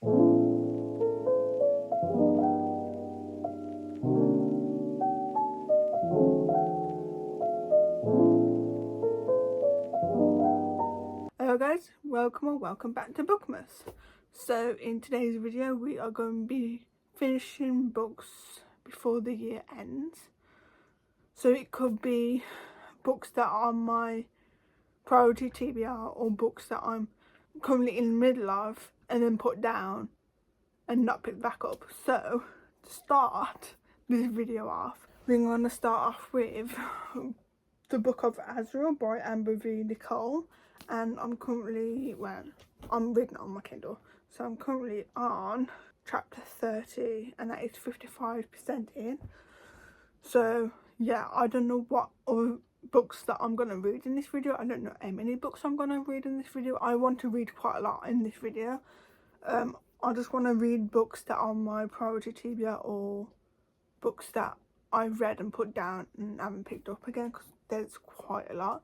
Hello guys, welcome or welcome back to Bookmas. So in today's video we are going to be finishing books before the year ends. So it could be books that are on my priority TBR or books that I'm currently in the middle of and then put down and not pick back up. So to start this video off, we're going to start off with the Book of Azrael by Amber V. Nicole. And I'm currently, well, I'm reading it on my Kindle, so I'm currently on chapter 30 and that is 55% in. So yeah, I don't know what other books that I'm going to read in this video. I don't know how many books I'm going to read in this video. I want to read quite a lot in this video. I just want to read books that are on my priority TBR or books that I've read and put down and haven't picked up again, because there's quite a lot.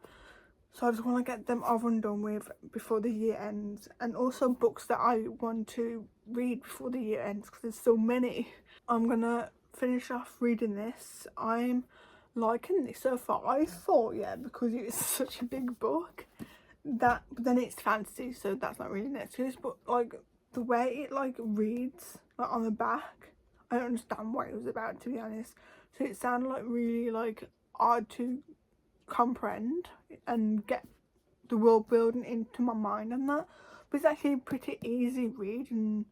So I just want to get them over and done with before the year ends, and also books that I want to read before the year ends because there's so many. I'm gonna finish off reading this. I'm liking this so far. I thought, yeah, because it's such a big book, but then it's fantasy, so that's not really next to this. But like the way it like reads like on the back, I don't understand what it was about, to be honest. So it sounded like really like hard to comprehend and get the world building into my mind and that, but it's actually a pretty easy read and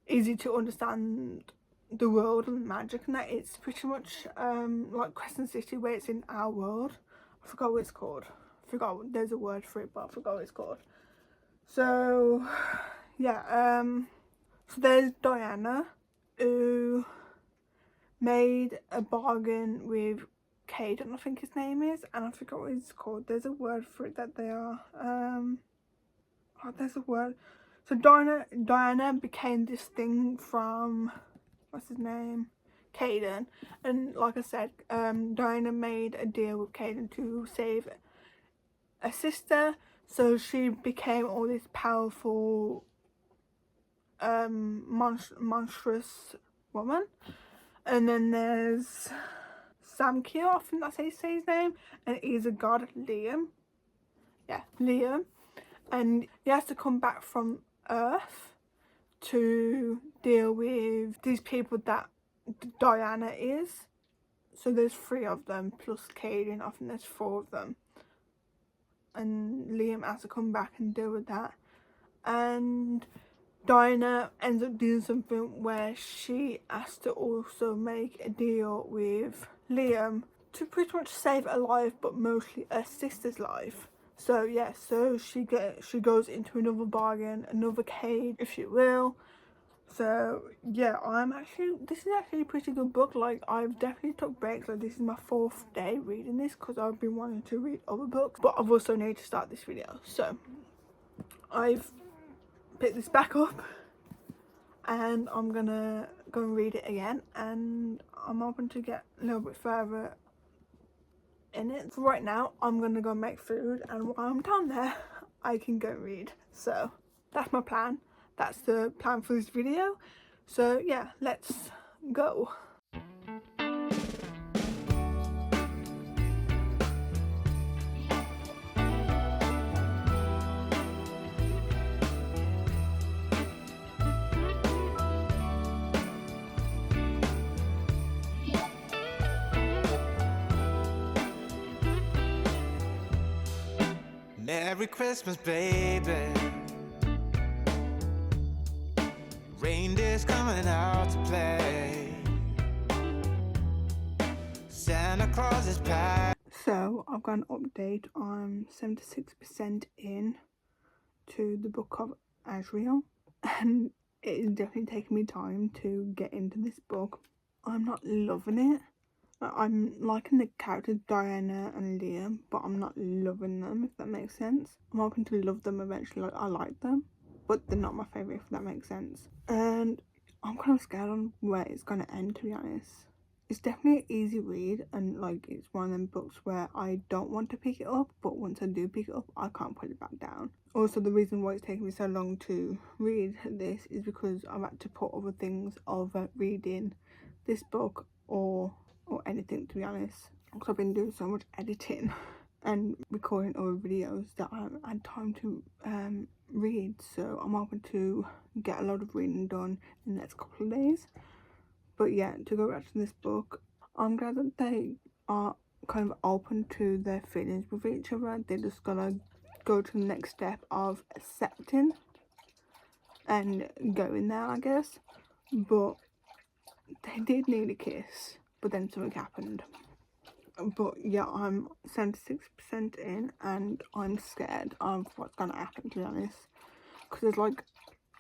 easy to understand the world and magic and that. It's pretty much like Crescent City, where it's in our world. I forgot what it's called. There's a word for it, but I forgot what it's called. So yeah, so there's Diana, who made a bargain with Caden, I think his name is, and I forgot what it's called. There's a word for it that they are. There's a word. So Diana became this thing from, what's his name? Caden. And like I said, Diana made a deal with Caden to save a sister. So she became all this powerful, monstrous woman. And then there's Samkio, I think that's how you say his name, and he's a god, Liam. Yeah, Liam. And he has to come back from Earth to deal with these people that Diana is. So there's 3 of them, plus Caden, I think there's 4 of them. And Liam has to come back and deal with that. And Diana ends up doing something where she has to also make a deal with Liam to pretty much save a life, but mostly her sister's life. So yeah, so she goes into another bargain, another cage, if you will. So yeah, this is actually a pretty good book. Like, I've definitely took breaks. Like, this is my 4th day reading this because I've been wanting to read other books, but I've also needed to start this video. So I've picked this back up and I'm gonna go and read it again, and I'm hoping to get a little bit further in it. For right now, I'm gonna go make food, and while I'm down there I can go read. So that's my plan. That's the plan for this video. So yeah, let's go. Merry Christmas, baby. Reindeer's coming out to play. Santa Claus is packed. So I've got an update. I'm 76% in to the Book of Azrael, and it is definitely taking me time to get into this book. I'm not loving it. I'm liking the characters Diana and Liam, but I'm not loving them, if that makes sense. I'm hoping to love them eventually. Like, I like them, but they're not my favourite, if that makes sense. And I'm kind of scared on where it's going to end, to be honest. It's definitely an easy read, and like it's one of them books where I don't want to pick it up, but once I do pick it up, I can't put it back down. Also, the reason why it's taking me so long to read this is because I've had to put other things over reading this book or anything, to be honest, because I've been doing so much editing and recording other videos that I haven't had time to read. So I'm hoping to get a lot of reading done in the next couple of days. But yeah, to go back to this book, I'm glad that they are kind of open to their feelings with each other. They're just gonna go to the next step of accepting and going there, I guess. But they did need a kiss, but then something happened. But yeah, I'm 76% in, and I'm scared of what's gonna happen, to be honest. Because there's like,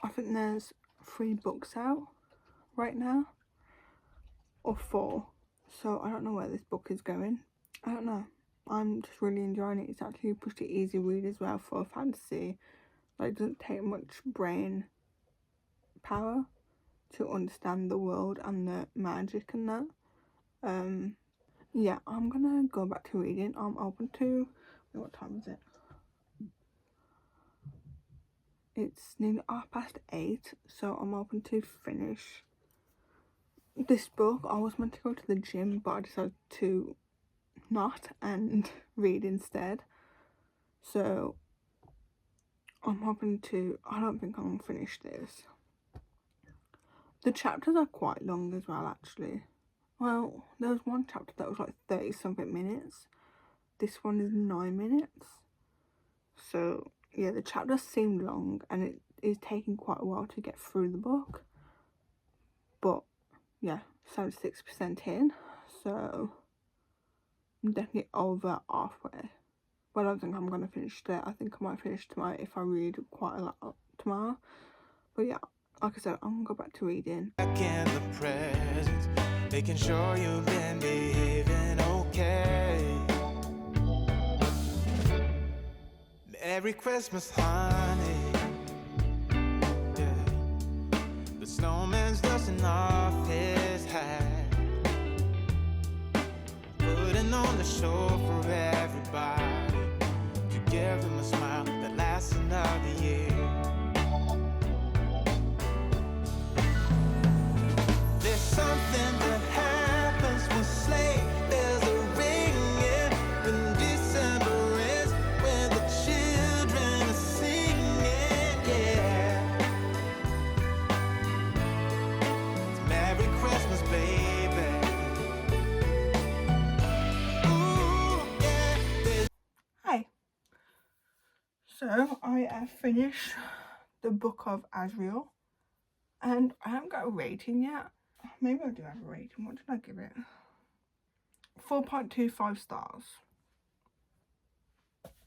I think there's 3 books out right now, or 4. So I don't know where this book is going. I don't know. I'm just really enjoying it. It's actually a pretty easy read as well for a fantasy. Like, it doesn't take much brain power to understand the world and the magic and that. Yeah, I'm gonna go back to reading. I'm open to, what time is it? It's nearly 8:30, so I'm open to finish this book. I was meant to go to the gym, but I decided to not and read instead. So I'm hoping to, I don't think I'm gonna finish this. The chapters are quite long as well, actually. Well, there was one chapter that was like 30 something minutes. This one is 9 minutes. So yeah, the chapters seem long, and it is taking quite a while to get through the book. But yeah, 76% in, so I'm definitely over halfway. But I don't think I'm gonna finish there. I think I might finish tomorrow if I read quite a lot tomorrow. But yeah, like I said, I'm gonna go back to reading. Back in the present, making sure you've been behaving okay. Merry Christmas, honey. Yeah. The snowman's dusting off his hat, putting on the show for everybody, to give them a smile that lasts another year. There's something that happens when sleigh bells are ringing, when December ends, when the children are singing, yeah. It's Merry Christmas, baby. Ooh, yeah. Hi. So I have finished the Book of Azrael, and I haven't got a rating yet. Maybe I do have a rating. What did I give it? 4.25 stars.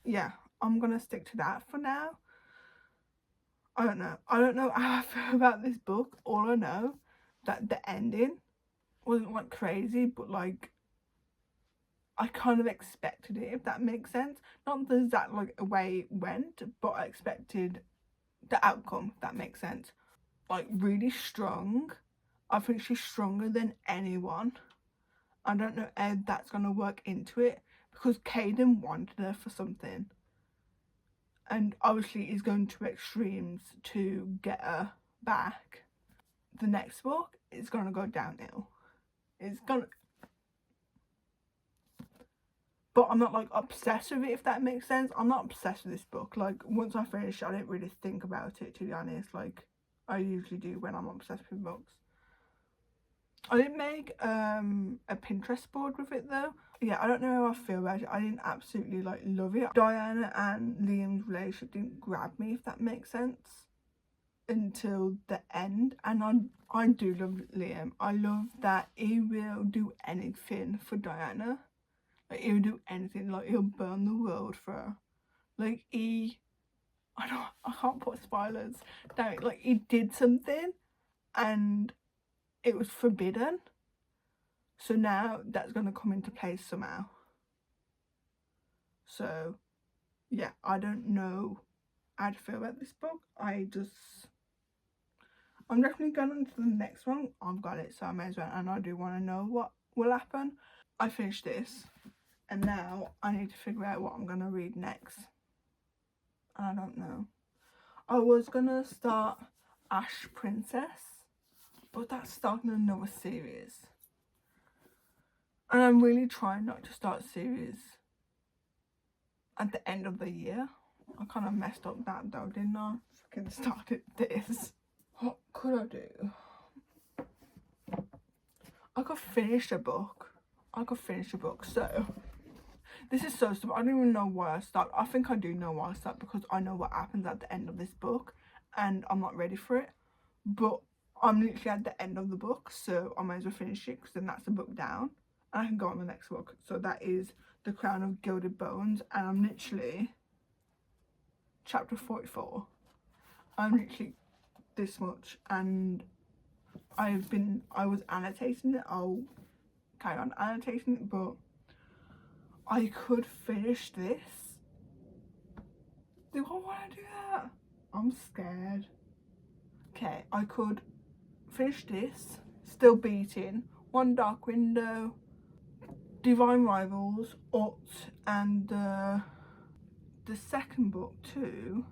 Yeah, I'm gonna stick to that for now. I don't know how I feel about this book. All I know that the ending wasn't like crazy, but like I kind of expected it, if that makes sense. Not the exact like way it went, but I expected the outcome, if that makes sense. Like really strong. I think she's stronger than anyone. I don't know how that's gonna work into it, because Caden wanted her for something, and obviously he's going to extremes to get her back. The next book is gonna go downhill. It's gonna, but I'm not like obsessed with it, if that makes sense. I'm not obsessed with this book. Like once I finish, I didn't really think about it, to be honest, like I usually do when I'm obsessed with books. I didn't make a Pinterest board with it though. Yeah, I don't know how I feel about it. I didn't absolutely like love it. Diana and Liam's relationship didn't grab me, if that makes sense, until the end. And I do love Liam. I love that he will do anything for Diana. Like he'll do anything. Like he'll burn the world for her. Like I can't put spoilers down. Like he did something and it was forbidden. So now that's going to come into place somehow. So yeah, I don't know how to feel about this book. I'm definitely going on to the next one. I've got it, so I may as well, and I do want to know will happen. I finished this and now I need to figure out what I'm going to read next. I don't know. I was going to start Ash Princess, but that's starting another series. And I'm really trying not to start series at the end of the year. I kind of messed up that though, didn't I? Fucking started this. What could I do? I could finish a book. So this is so stupid. I don't even know why I start. I think I do know why I start because I know what happens at the end of this book and I'm not ready for it. But I'm literally at the end of the book, so I might as well finish it because then that's the book down. And I can go on the next book. So that is The Crown of Gilded Bones, and I'm literally chapter 44. I'm literally this much, and I was annotating it. I'll carry on annotating it, but I could finish this. Do I want to do that? I'm scared. Okay, I could finish this, Still Beating, One Dark Window, Divine Rivals, Ut, and the second book too,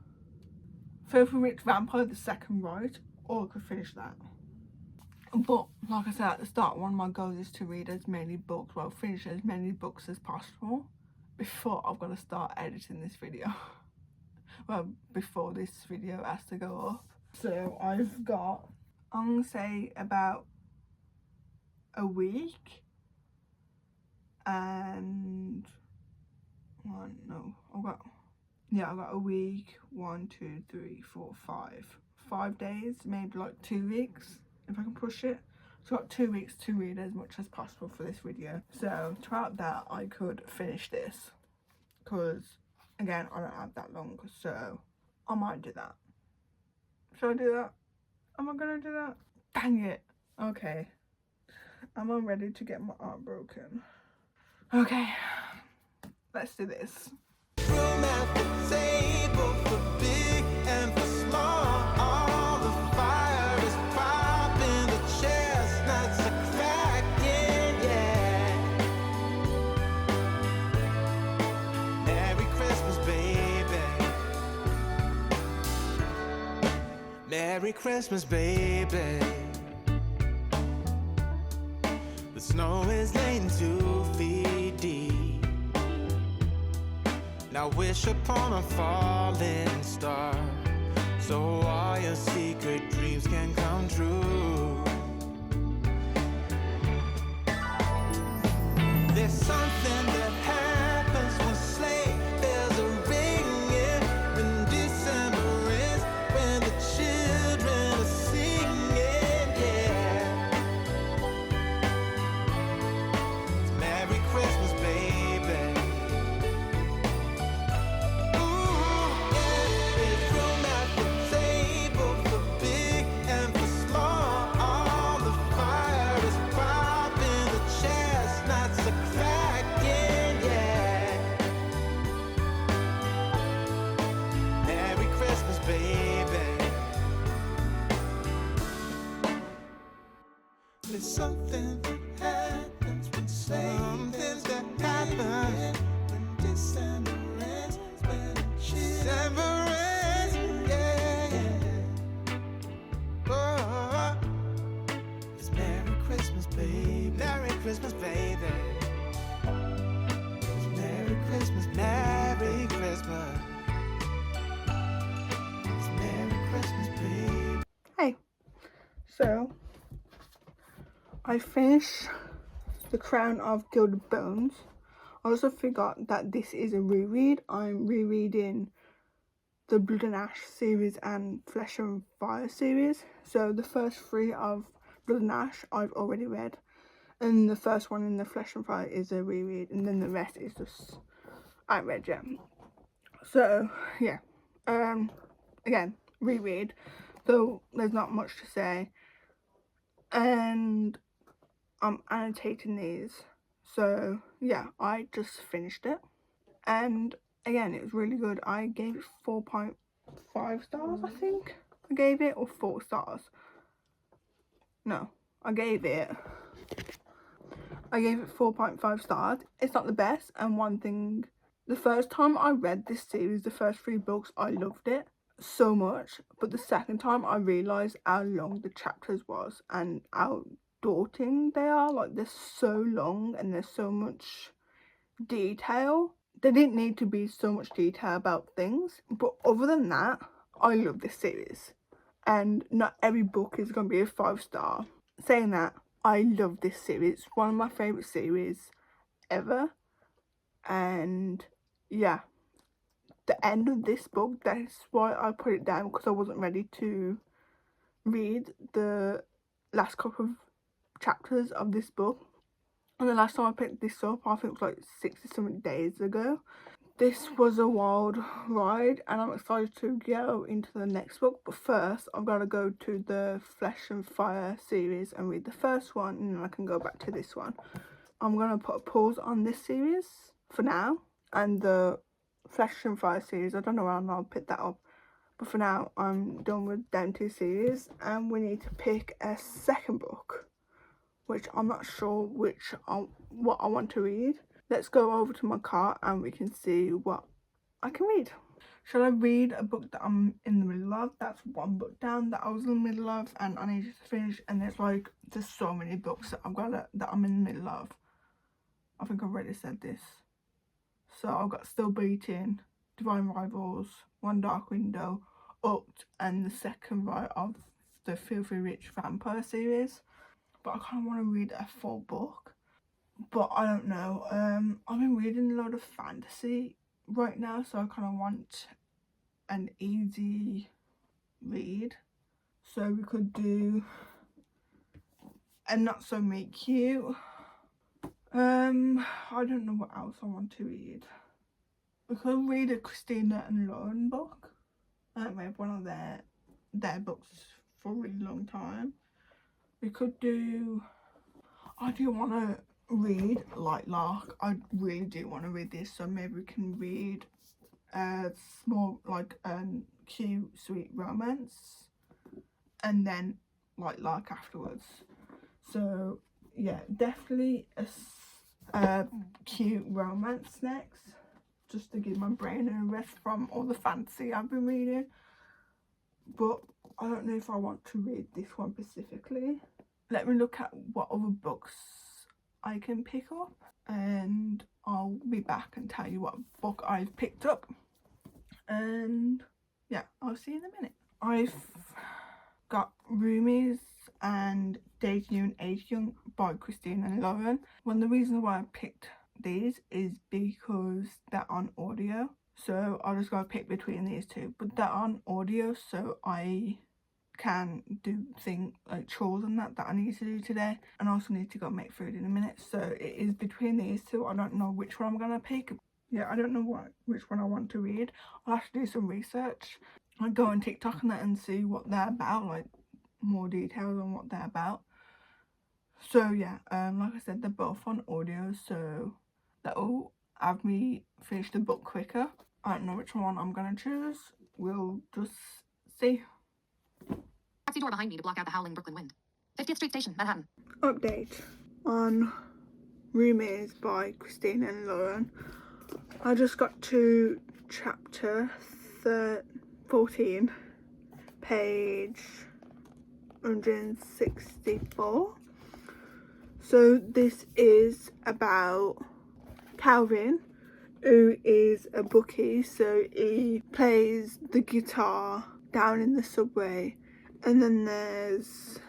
Filthy Rich Vampire, the second right, or I could finish that. But like I said at the start, one of my goals is to read as many books, well, finish as many books as possible before I've got to start editing this video. Well, before this video has to go up. So I've got, I'm gonna say about a week and I've got a week, 1, 2, 3, 4, 5 days, maybe like 2 weeks if I can push it. So I've got 2 weeks to read as much as possible for this video. So throughout that I could finish this because again I don't have that long, so I might do that. Should I do that? Am I gonna do that? Dang it. Okay. Am I ready to get my arm broken? Okay. Let's do this. Room at the table for big and for small. All the fire is popping, the chestnuts are cracking, yeah. Merry Christmas, baby. Merry Christmas, baby. The snow is laying 2 feet deep. Now wish upon a falling star, so all your secret dreams can come true. There's something that happens when sleigh bells are ringing, when December is, when the children are singing, yeah. It's Merry Christmas, baby. There's something that happens when something that happens when December ends, when December ends, yeah. Oh, it's Merry Christmas, baby. Merry Christmas, baby. It's Merry Christmas, Merry Christmas. It's Merry Christmas, baby. Hey, so I finished The Crown of Gilded Bones. I also forgot that this is a reread. I'm rereading the Blood and Ash series and Flesh and Fire series. So the first 3 of Blood and Ash I've already read, and the first one in the Flesh and Fire is a reread, and then the rest is just I haven't read yet. So yeah, again reread. Though there's not much to say, and I'm annotating these. So yeah, I just finished it, and again it was really good. I gave it 4.5 stars, I think I gave it, or 4 stars. No, I gave it I gave it 4.5 stars. It's not the best, and one thing, the first time I read this series, the first 3 books, I loved it so much, but the second time I realised how long the chapters was and how daunting they are. Like, they're so long and there's so much detail. There didn't need to be so much detail about things, but other than that, I love this series, and not every book is going to be a 5-star. Saying that, I love this series. It's one of my favourite series ever, and yeah, the end of this book, that's why I put it down, because I wasn't ready to read the last couple of chapters of this book. And the last time I picked this up, I think it was like 60 something days ago. This was a wild ride, and I'm excited to go into the next book, but first I've got to go to the Flesh and Fire series and read the first one, and then I can go back to this one. I'm going to put a pause on this series for now, and the Flesh and Fire series, I don't know when I'll pick that up, but for now I'm done with them 2 series, and we need to pick a second book, which I'm not sure what I want to read. Let's go over to my cart and we can see what I can read. Shall I read a book that I'm in the middle of? That's one book down that I was in the middle of and I needed to finish, and there's so many books that that I'm in the middle of. I think I've already said this. So I've got Still Beating, Divine Rivals, One Dark Window, Upped, and the second right of the Filthy Rich Vampire series. But I kind of want to read a full book. But I don't know. I've been reading a lot of fantasy right now, so I kind of want an easy read. So we could do a Not So Meet Cute. I don't know what else I want to read. We could read a Christina and Lauren book. I haven't read one of their books for a really long time. We could do, I do want to read Light Lark. I really do want to read this, so maybe we can read a small, like, cute, sweet romance, and then Light Lark afterwards. So yeah, definitely a cute romance next, just to give my brain a rest from all the fantasy I've been reading. But I don't know if I want to read this one specifically. Let me look at what other books I can pick up, and I'll be back and tell you what book I've picked up. And yeah, I'll see you in a minute. I've got Roomies and Dating You and Age Young by Christine and Lauren. One of the reasons why I picked these is because they're on audio, so I just gotta pick between these 2. But they're on audio, so I can do things like chores and that I need to do today, and also need to go make food in a minute. So it is between these 2. I don't know which one I'm gonna pick. Yeah, I don't know which one I want to read. I'll have to do some research. I'll go on TikTok and that and see what they're about, like more details on what they're about. So yeah, like I said, they're both on audio, so that'll have me finish the book quicker. I don't know which one I'm gonna choose. We'll just see. Taxi door behind me to block out the howling Brooklyn wind. 50th Street Station, Manhattan. Update on Roomies by Christine and Lauren. I just got to chapter 14, page 164. So this is about Calvin, who is a bookie. So he plays the guitar down in the subway, and then there's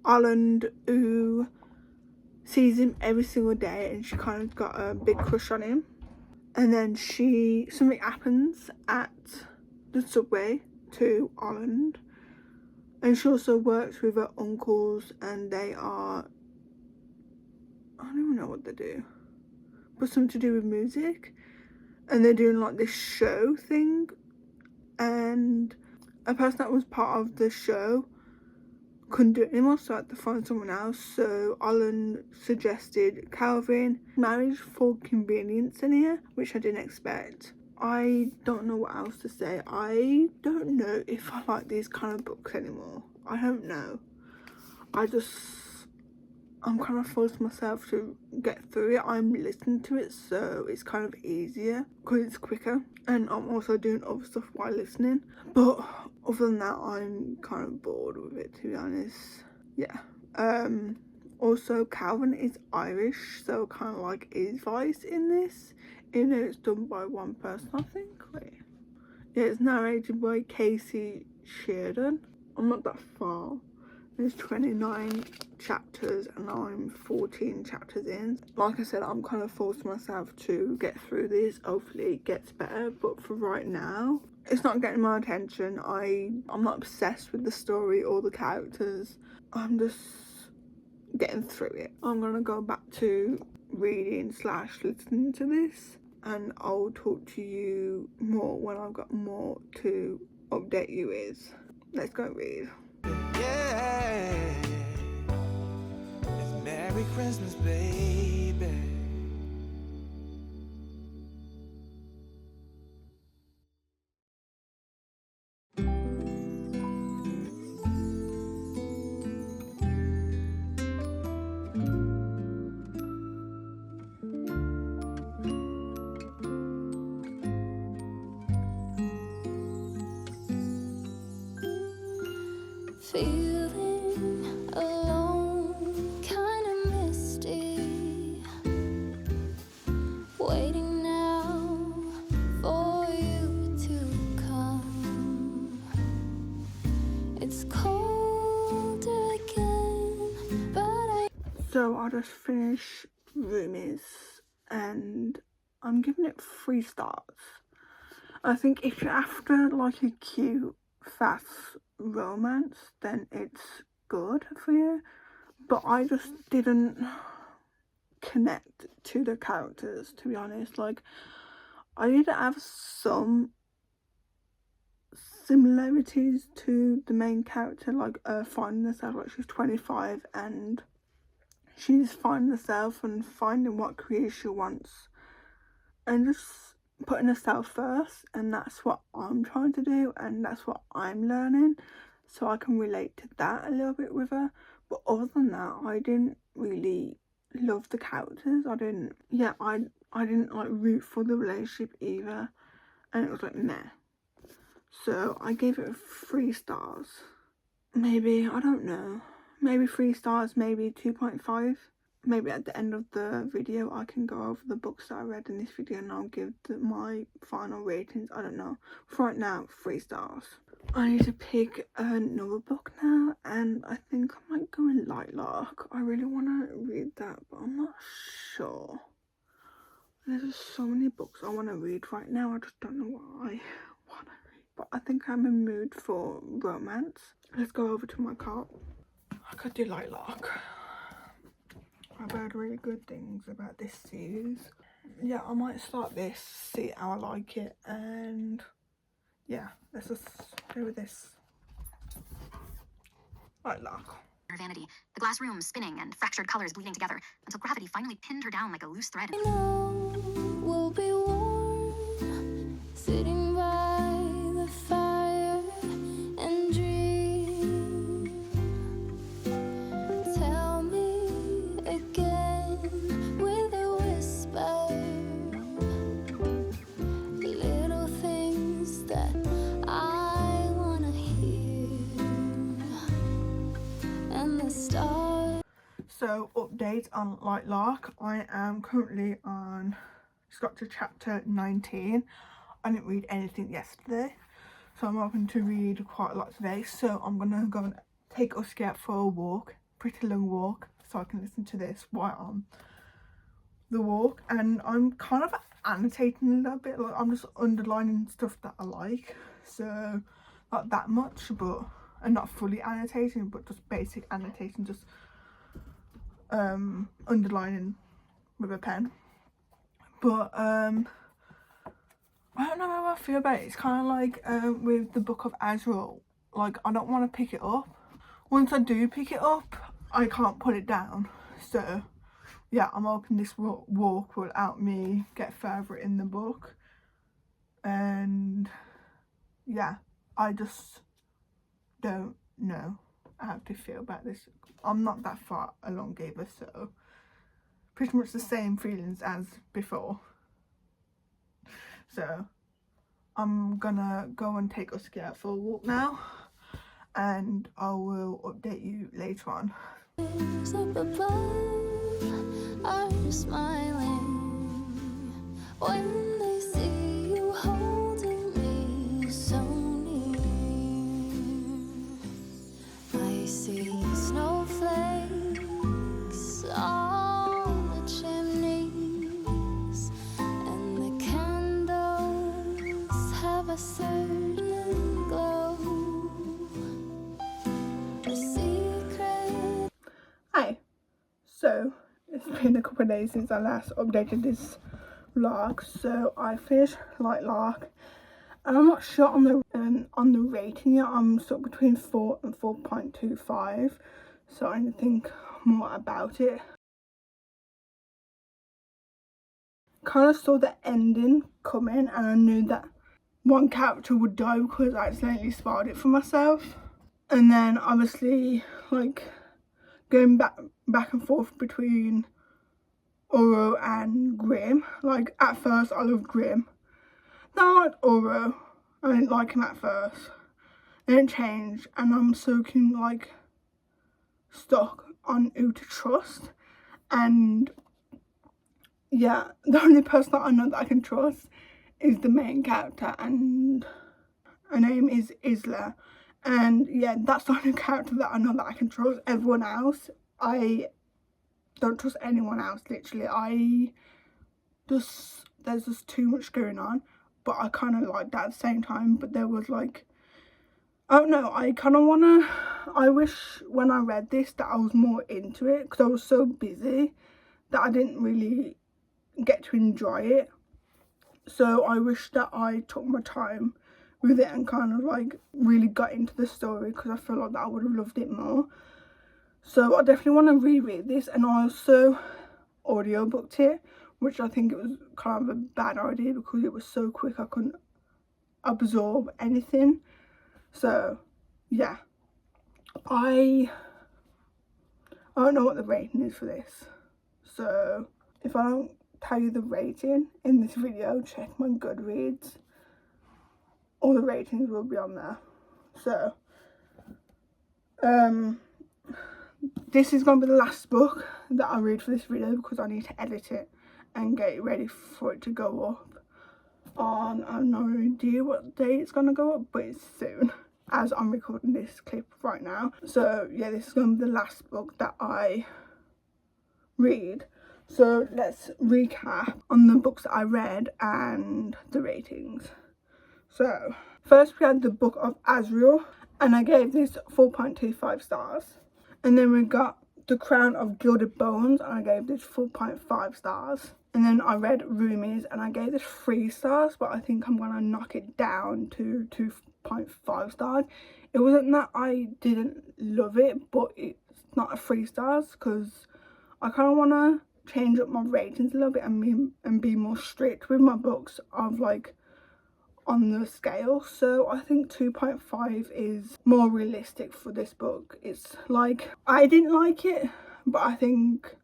Holland, who sees him every single day, and she kind of got a big crush on him. And then something happens at the subway to Holland, and she also works with her uncles, and they are, I don't even know what they do, but something to do with music, and they're doing like this show thing, and a person that was part of the show couldn't do it anymore, so I had to find someone else. So Alan suggested Calvin. Marriage for convenience in here, which I didn't expect. I don't know what else to say. I don't know if I like these kind of books anymore. I don't know. I just I'm kind of forcing myself to get through it. I'm listening to it, so it's kind of easier because it's quicker, and I'm also doing other stuff while listening. But other than that, I'm kind of bored with it, to be honest. Yeah. Also, Calvin is Irish, so kind of like his voice in this, even though it's done by one person, I think. Wait. Yeah, it's narrated by Casey Sheridan. I'm not that far. There's 29 chapters and I'm 14 chapters in. Like I said, I'm kind of forcing myself to get through this. Hopefully it gets better, but for right now, it's not getting my attention. I'm not obsessed with the story or the characters. I'm just getting through it. I'm gonna go back to reading / listening to this, and I'll talk to you more when I've got more to update you with. Let's go read. Yeah, it's Merry Christmas, baby. Feeling alone, kinda misty, waiting now for you to come. It's cold again, but So I just finished Roomies and I'm giving it 3 stars. I think if you're after like a cute, fast romance, then it's good for you. But I just didn't connect to the characters, to be honest. Like, I did have some similarities to the main character, like finding herself, like she's 25 and she's finding herself and finding what career she wants and just putting herself first, and that's what I'm trying to do and that's what I'm learning, so I can relate to that a little bit with her. But other than that, I didn't really love the characters. I didn't like root for the relationship either, and it was like meh. So I gave it 3 stars. Maybe, I don't know, maybe 3 stars, maybe 2.5. Maybe at the end of the video I can go over the books that I read in this video and I'll give my final ratings. I don't know. For right now, 3 stars. I need to pick another book now, and I think I might go in Lightlark. I really want to read that, but I'm not sure. There's just so many books I want to read right now. I just don't know what I want to read. But I think I'm in the mood for romance. Let's go over to my cart. I could do Lightlark. I've heard really good things about this series. Yeah, I might start this, see how I like it, and yeah, let's just go with this. Lightlark. Her vanity, the glass room spinning and fractured colors bleeding together until gravity finally pinned her down like a loose thread. I know we'll be warm, sitting by the fire and dream. Tell me again with a whisper, little things that I wanna hear, and the stars. So, update on Lightlark. I am currently on, it's got to chapter 19. I didn't read anything yesterday, so I'm hoping to read quite a lot today. So I'm gonna go and take Usky out for a walk, pretty long walk, so I can listen to this while on the walk. And I'm kind of annotating a little bit, like I'm just underlining stuff that I like, so not that much, but, and not fully annotating, but just basic annotation, just underlining with a pen. But I don't know how I feel about it. It's kind of like with the Book of Azrael, like I don't want to pick it up. Once I do pick it up, I can't put it down. So yeah, I'm hoping this walk will help me get further in the book. And yeah, I just don't know. how to feel about this. I'm not that far along either, so pretty much the same feelings as before. So I'm gonna go and take Husky out for a walk now, and I will update you later on. Up above are smiling when they see you holding me so near. I see snowflakes on the chimneys, and the candles have a certain glow. A secret. Hi, so it's been a couple of days since I last updated this vlog. So I finished Light Lark, and I'm not sure on the rating yet. I'm stuck between 4 and 4.25, so I need to think more about it. Kind of saw the ending coming, and I knew that one character would die because I accidentally spoiled it for myself. And then obviously, like, going back and forth between Oro and Grim. Like, at first I loved Grim, then I liked Oro. I didn't like him at first, then it changed, and I'm so like stuck on who to trust. And yeah, the only person that I know that I can trust is the main character, and her name is Isla. And yeah, that's the only character that I know that I can trust. Everyone else, I don't trust anyone else, literally. There's just too much going on, but I kind of like that at the same time. But there was like, I don't know, I wish when I read this that I was more into it, because I was so busy that I didn't really get to enjoy it. So I wish that I took my time with it and kind of like really got into the story, because I feel like that I would have loved it more. So I definitely want to reread this, and I also audiobooked it, which I think it was kind of a bad idea because it was so quick I couldn't absorb anything. So yeah, I don't know what the rating is for this, so if I don't tell you the rating in this video, check my Goodreads. All the ratings will be on there. So this is going to be the last book that I read for this video, because I need to edit it and get it ready for it to go up on, I have no idea what day it's going to go up, but it's soon, as I'm recording this clip right now. So yeah, this is going to be the last book that I read. So let's recap on the books that I read and the ratings. So first we had the Book of Azrael, and I gave this 4.25 stars. And then we got The Crown of Gilded Bones, and I gave this 4.5 stars. And then I read Roomies, and I gave this 3 stars, but I think I'm gonna knock it down to 2.5 stars. It wasn't that I didn't love it, but it's not a 3 stars, because I kind of want to change up my ratings a little bit and be more strict with my books of like on the scale. So I think 2.5 is more realistic for this book. It's like, I didn't like it, but I think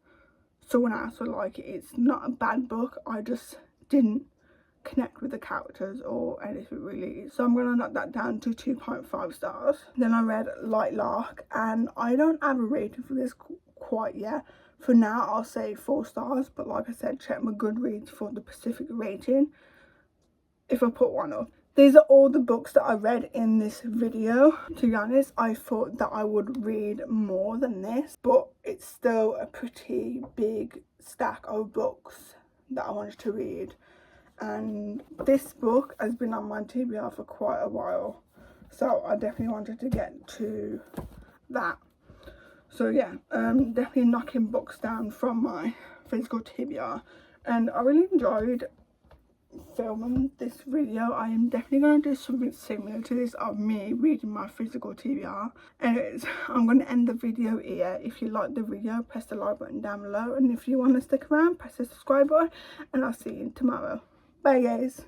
someone else would like it. It's not a bad book, I just didn't connect with the characters or anything really. So I'm gonna knock that down to 2.5 stars. Then I read Light Lark, and I don't have a rating for this quite yet. For now I'll say 4 stars, but like I said, check my Goodreads for the specific rating if I put one up. These are all the books that I read in this video. To be honest, I thought that I would read more than this, but it's still a pretty big stack of books that I wanted to read. And this book has been on my TBR for quite a while, so I definitely wanted to get to that. So yeah, definitely knocking books down from my physical TBR, and I really enjoyed filming this video. I am definitely going to do something similar to this of me reading my physical TBR. Anyways, I'm going to end the video here. If you like the video, press the like button down below, and if you want to stick around, press the subscribe button, and I'll see you tomorrow. Bye guys.